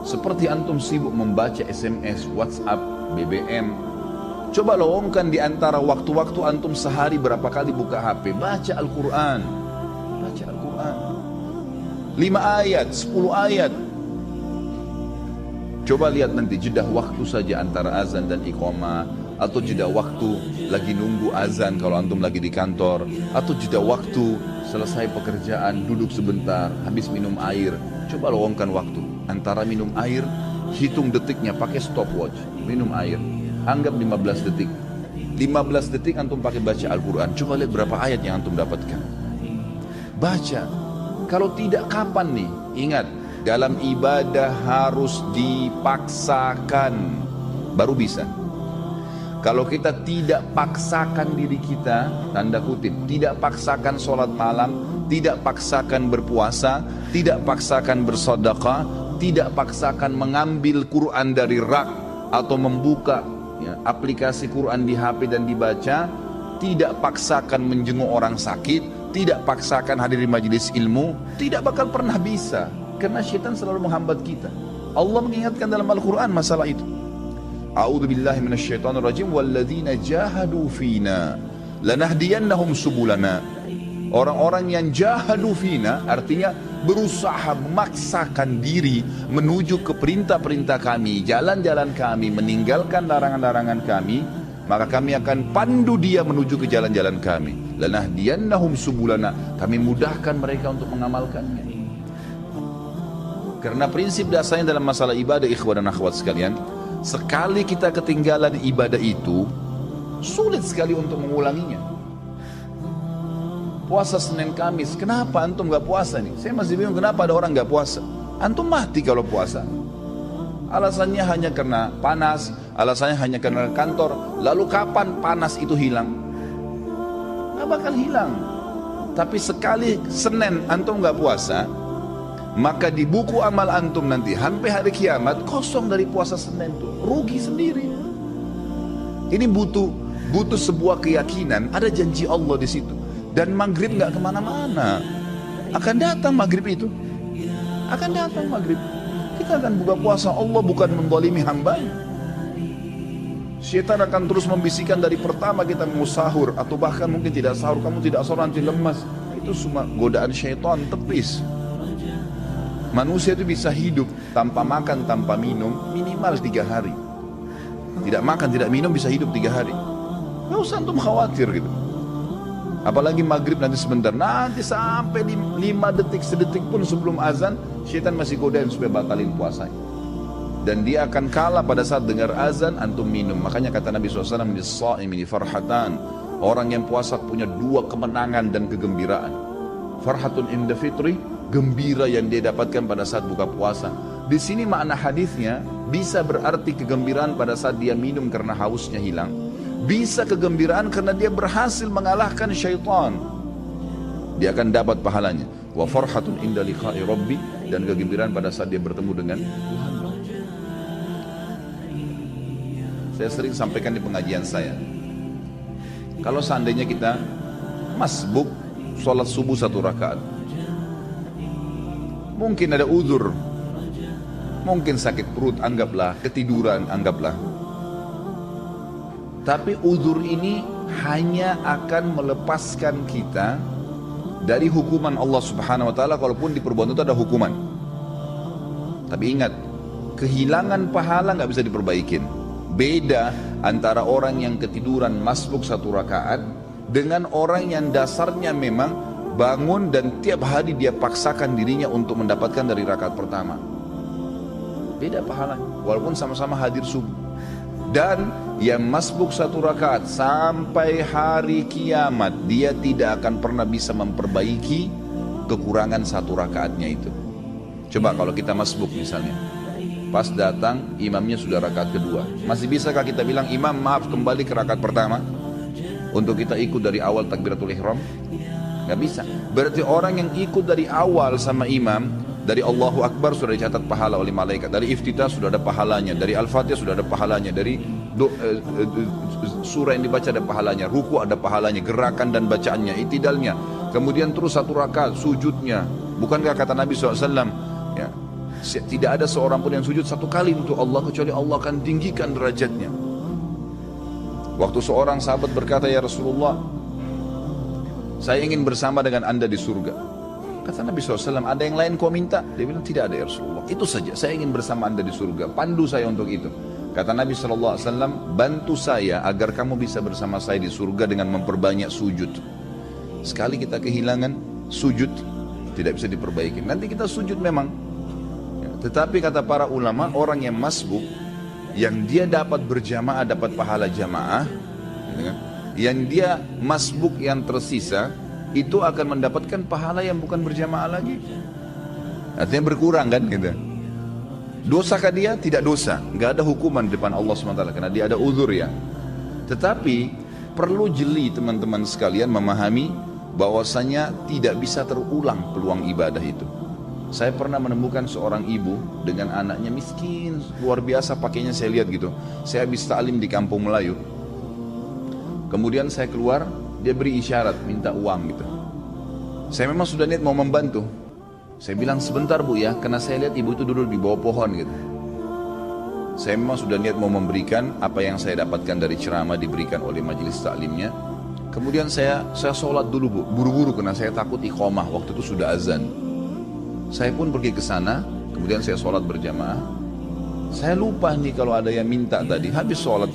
Seperti antum sibuk membaca SMS, WhatsApp, BBM. Coba lowongkan di antara waktu-waktu antum sehari berapa kali buka HP, baca Al-Quran. Baca Al-Quran. 5 ayat, 10 ayat. Coba lihat nanti jeda waktu saja antara azan dan iqamah, atau jeda waktu lagi nunggu azan kalau antum lagi di kantor, atau jeda waktu selesai pekerjaan duduk sebentar habis minum air. Coba lowongkan waktu antara minum air, hitung detiknya pakai stopwatch. Minum air anggap 15 detik. 15 detik antum pakai baca Al-Quran. Coba lihat berapa ayat yang antum dapatkan. Baca. Kalau tidak kapan nih? Ingat, dalam ibadah harus dipaksakan baru bisa. Kalau kita tidak paksakan diri kita, tanda kutip, tidak paksakan sholat malam, tidak paksakan berpuasa, tidak paksakan bersedekah, tidak paksakan mengambil Quran dari rak atau membuka aplikasi Quran di HP dan dibaca, tidak paksakan menjenguk orang sakit, tidak paksakan hadir di majelis ilmu, tidak bakal pernah bisa. Karena syaitan selalu menghambat kita. Allah mengingatkan dalam Al-Quran masalah itu. A'udzu billahi minasyaitonir rajim, walladzina jahadu fina lanahdiyannahum subulana. Orang-orang yang jahadu fina artinya berusaha memaksakan diri menuju ke perintah-perintah kami, jalan-jalan kami, meninggalkan larangan-larangan kami, maka kami akan pandu dia menuju ke jalan-jalan kami. Lanahdiyannahum subulana, kami mudahkan mereka untuk mengamalkannya. Karena prinsip dasarnya dalam masalah ibadah, ikhwan dan akhwat sekalian, sekali kita ketinggalan ibadah itu, sulit sekali untuk mengulanginya. Puasa Senin Kamis, kenapa antum gak puasa nih? Saya masih bingung kenapa ada orang gak puasa. Antum mati kalau puasa. Alasannya hanya karena panas, alasannya hanya karena kantor. Lalu kapan panas itu hilang? Gak bakal hilang. Tapi sekali Senin antum gak puasa, maka di buku amal antum nanti sampai hari kiamat kosong dari puasa Senin itu. Rugi sendiri. Ini butuh sebuah keyakinan, ada janji Allah di situ. Dan maghrib nggak kemana-mana, akan datang maghrib itu, akan datang maghrib. Kita akan buka puasa, Allah bukan menzalimi hambanya. Syaitan akan terus membisikkan dari pertama kita mau sahur, atau bahkan mungkin tidak sahur, kamu tidak sahur nanti lemas. Itu semua godaan syaitan tepis. Manusia itu bisa hidup tanpa makan, tanpa minum minimal 3 hari. Tidak makan, tidak minum bisa hidup 3 hari. Nggak usah antum khawatir gitu. Apalagi maghrib nanti sebentar, nanti sampai 5 detik, sedetik pun sebelum azan, syaitan masih godain supaya batalin puasanya. Dan dia akan kalah pada saat dengar azan, antum minum. Makanya kata Nabi SAW, "Lis-sha'imi farhatan." Orang yang puasa punya 2 kemenangan dan kegembiraan. Farhatun inda fitri, gembira yang dia dapatkan pada saat buka puasa. Di sini makna hadisnya bisa berarti kegembiraan pada saat dia minum karena hausnya hilang. Bisa kegembiraan karena dia berhasil mengalahkan syaitan. Dia akan dapat pahalanya. Wa farhatun inda liqa'i rabbi, dan kegembiraan pada saat dia bertemu dengan Tuhan. Saya sering sampaikan di pengajian saya. Kalau seandainya kita masbuk sholat subuh 1 rakaat, mungkin ada uzur, mungkin sakit perut, anggaplah, ketiduran, anggaplah. Tapi uzur ini hanya akan melepaskan kita dari hukuman Allah Subhanahu wa taala, kalaupun di perbuatan itu ada hukuman. Tapi ingat, kehilangan pahala nggak bisa diperbaikin. Beda antara orang yang ketiduran masbuk 1 rakaat dengan orang yang dasarnya memang bangun dan tiap hari dia paksakan dirinya untuk mendapatkan dari rakaat pertama. Beda pahala, walaupun sama-sama hadir subuh. Dan yang masbuk 1 rakaat sampai hari kiamat, dia tidak akan pernah bisa memperbaiki kekurangan 1 rakaatnya itu. Coba kalau kita masbuk misalnya, pas datang imamnya sudah rakaat kedua, masih bisakah kita bilang, imam maaf kembali ke rakaat pertama untuk kita ikut dari awal takbiratul ihram? Gak bisa. Berarti orang yang ikut dari awal sama imam, dari Allahu Akbar sudah dicatat pahala oleh malaikat, dari iftitah sudah ada pahalanya, dari Al-Fatihah sudah ada pahalanya, dari surah yang dibaca ada pahalanya, ruku ada pahalanya, gerakan dan bacaannya, itidalnya, kemudian terus 1 rakaat sujudnya. Bukankah kata Nabi SAW, ya, Tidak ada seorang pun yang sujud satu kali untuk Allah kecuali Allah akan tinggikan derajatnya. Waktu seorang sahabat berkata, ya Rasulullah, saya ingin bersama dengan anda di surga. Kata Nabi SAW, ada yang lain kau minta? Dia bilang, tidak ada ya Rasulullah, itu saja, saya ingin bersama anda di surga, pandu saya untuk itu. Kata Nabi SAW, bantu saya agar kamu bisa bersama saya di surga dengan memperbanyak sujud. Sekali kita kehilangan sujud, tidak bisa diperbaiki. Nanti kita sujud memang, tetapi kata para ulama, orang yang masbuk, yang dia dapat berjamaah, dapat pahala jamaah, yang dia masbuk yang tersisa, itu akan mendapatkan pahala yang bukan berjamaah lagi. Artinya berkurang kan gitu. Dosakah dia? Tidak dosa, nggak ada hukuman di depan Allah SWT karena dia ada uzur ya. Tetapi perlu jeli teman-teman sekalian memahami bahwasanya tidak bisa terulang peluang ibadah itu. Saya pernah menemukan seorang ibu dengan anaknya miskin luar biasa, pakainya saya lihat gitu. Saya habis ta'lim di kampung Melayu. Kemudian saya keluar, dia beri isyarat minta uang gitu. Saya memang sudah niat mau membantu. Saya bilang sebentar bu ya, karena saya lihat ibu itu duduk di bawah pohon gitu. Saya memang sudah niat mau memberikan apa yang saya dapatkan dari ceramah diberikan oleh majelis taklimnya. Kemudian saya sholat dulu bu, buru-buru karena saya takut iqamah, waktu itu sudah azan. Saya pun pergi ke sana, kemudian saya sholat berjamaah. Saya lupa nih kalau ada yang minta tadi. Habis sholat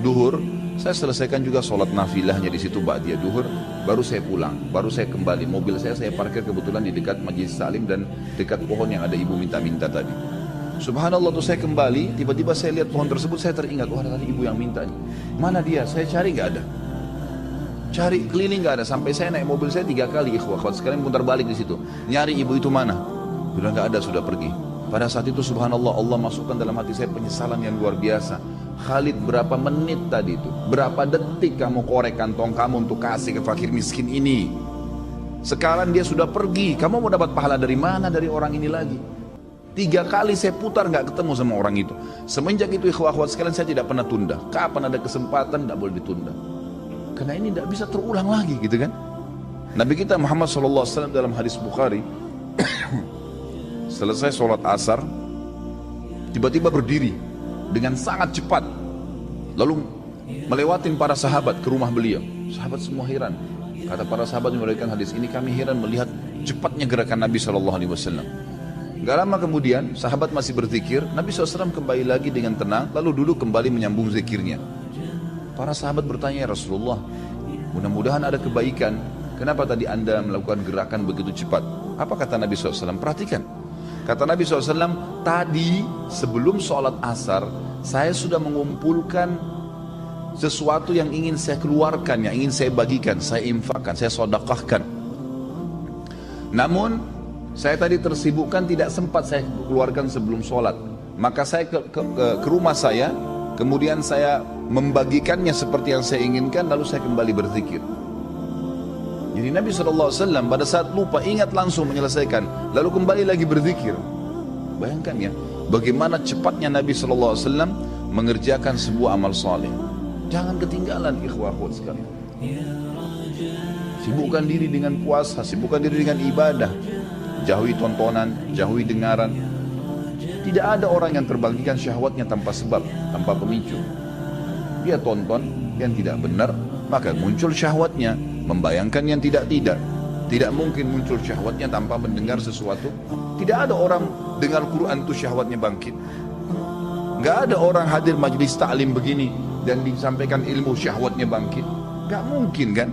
duhur, saya selesaikan juga sholat nafilahnya di situ ba'diyah duhur, baru saya pulang, baru saya kembali. Mobil saya parkir kebetulan di dekat majelis taklim dan dekat pohon yang ada ibu minta-minta tadi. Subhanallah, tuh saya kembali, tiba-tiba saya lihat pohon tersebut, saya teringat, wah tadi ibu yang minta nih. Mana dia? Saya cari nggak ada. Cari keliling nggak ada, sampai saya naik mobil saya 3 kali ikhwah sekalian putar balik di situ. Nyari ibu itu mana? Bilang nggak ada, sudah pergi. Pada saat itu subhanallah, Allah masukkan dalam hati saya penyesalan yang luar biasa. Khalid, berapa menit tadi itu, berapa detik kamu korek kantong kamu untuk kasih ke fakir miskin ini. Sekarang dia sudah pergi, kamu mau dapat pahala dari mana dari orang ini lagi? 3 kali saya putar nggak ketemu sama orang itu. Semenjak itu ikhwah-ikhwat sekalian saya tidak pernah tunda. Kapan ada kesempatan tidak boleh ditunda. Karena ini tidak bisa terulang lagi gitu kan. Nabi kita Muhammad SAW dalam hadis Bukhari selesai sholat asar tiba-tiba berdiri dengan sangat cepat, lalu melewatin para sahabat ke rumah beliau. Sahabat semua heran. Kata para sahabat yang meriwayatkan hadis ini, kami heran melihat cepatnya gerakan Nabi SAW. Gak lama kemudian sahabat masih berzikir, Nabi SAW kembali lagi dengan tenang, lalu duduk kembali menyambung zikirnya. Para sahabat bertanya, ya Rasulullah, mudah-mudahan ada kebaikan, kenapa tadi anda melakukan gerakan begitu cepat? Apa kata Nabi SAW? Perhatikan. Kata Nabi SAW, tadi sebelum sholat asar, saya sudah mengumpulkan sesuatu yang ingin saya keluarkan, yang ingin saya bagikan, saya infakkan, saya sedekahkan. Namun, saya tadi tersibukkan, tidak sempat saya keluarkan sebelum sholat. Maka saya ke rumah saya, kemudian saya membagikannya seperti yang saya inginkan, lalu saya kembali berzikir. Jadi Nabi SAW pada saat lupa ingat langsung menyelesaikan, lalu kembali lagi berzikir. Bayangkan ya, bagaimana cepatnya Nabi SAW mengerjakan sebuah amal saleh. Jangan ketinggalan ikhwah-ikhwat sekalian. Sibukkan diri dengan puasa, sibukkan diri dengan ibadah. Jauhi tontonan, jauhi dengaran. Tidak ada orang yang terbangkitkan syahwatnya tanpa sebab, tanpa pemicu. Dia tonton yang tidak benar, maka muncul syahwatnya. Membayangkan yang tidak-tidak. Tidak mungkin muncul syahwatnya tanpa mendengar sesuatu. Tidak ada orang dengar Quran itu syahwatnya bangkit. Nggak ada orang hadir majlis ta'lim begini dan disampaikan ilmu syahwatnya bangkit. Nggak mungkin kan?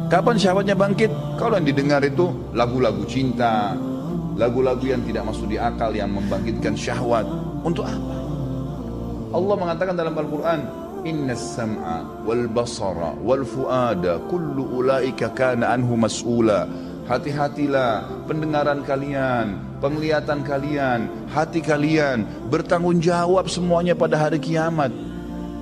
Kapan syahwatnya bangkit? Kalau yang didengar itu lagu-lagu cinta, lagu-lagu yang tidak masuk di akal, yang membangkitkan syahwat. Untuk apa? Allah mengatakan dalam Al-Quran, Inna sam'a wal basara wal fuada kullu ulaika kana anhu mas'ula. Hati-hatilah pendengaran kalian, penglihatan kalian, hati kalian bertanggung jawab semuanya pada hari kiamat.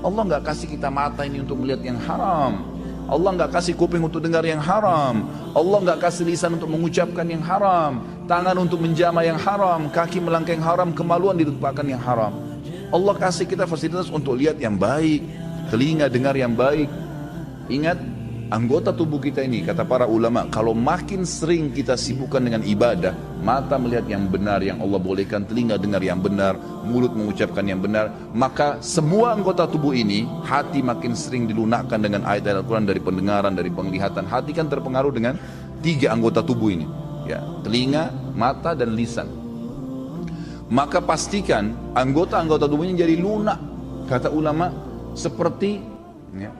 Allah nggak kasih kita mata ini untuk melihat yang haram. Allah nggak kasih kuping untuk dengar yang haram. Allah nggak kasih lisan untuk mengucapkan yang haram, tangan untuk menjama yang haram, kaki melangkah yang haram, kemaluan ditumpahkan yang haram. Allah kasih kita fasilitas untuk lihat yang baik, telinga dengar yang baik. Ingat, anggota tubuh kita ini, kata para ulama, kalau makin sering kita sibukkan dengan ibadah, mata melihat yang benar, yang Allah bolehkan, telinga dengar yang benar, mulut mengucapkan yang benar, maka semua anggota tubuh ini, hati makin sering dilunakkan dengan ayat-ayat Al-Quran, dari pendengaran, dari penglihatan. Hati kan terpengaruh dengan 3 anggota tubuh ini, ya, telinga, mata, dan lisan. Maka pastikan anggota-anggota tubuhnya jadi lunak, kata ulama, seperti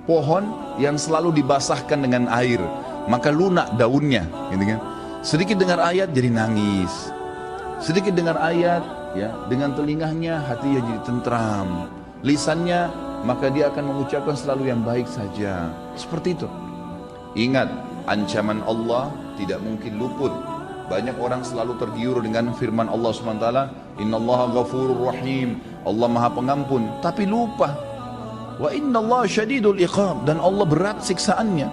pohon yang selalu dibasahkan dengan air, maka lunak daunnya, gitu kan. Sedikit dengar ayat jadi nangis, sedikit dengar ayat, ya, dengan telinganya hatinya jadi tentram, lisannya maka dia akan mengucapkan selalu yang baik saja, seperti itu. Ingat, ancaman Allah tidak mungkin luput. Banyak orang selalu tergiur dengan firman Allah SWT, Innallaha ghafurur rahim, Allah maha pengampun, tapi lupa, wa innallaha syadidul iqab, dan Allah berat siksaannya.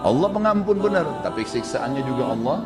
Allah pengampun benar, tapi siksaannya juga Allah